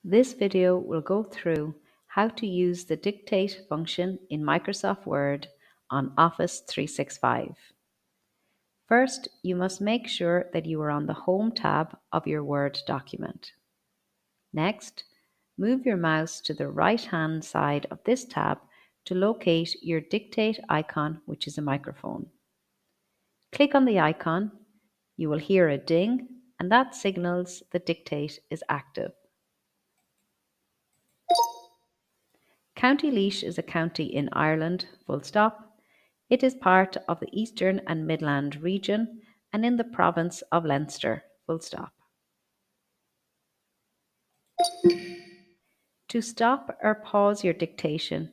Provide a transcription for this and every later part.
This video will go through how to use the dictate function in Microsoft Word on Office 365. First, you must make sure that you are on the Home tab of your Word document. Next, move your mouse to the right-hand side of this tab to locate your dictate icon, which is a microphone. Click on the icon, you will hear a ding, and that signals the dictate is active. County Laois is a county in Ireland, full stop. It is part of the Eastern and Midland region and in the province of Leinster, full stop. To stop or pause your dictation,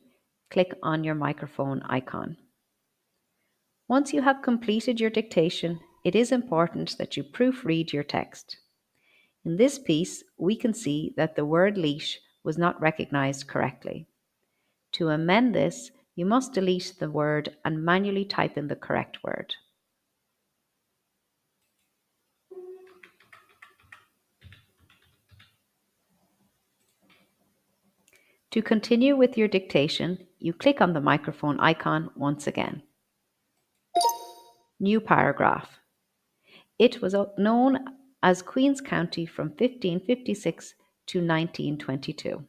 click on your microphone icon. Once you have completed your dictation, it is important that you proofread your text. In this piece, we can see that the word Laois was not recognised correctly. To amend this, you must delete the word and manually type in the correct word. To continue with your dictation, you click on the microphone icon once again. New paragraph. It was known as Queen's County from 1556 to 1922.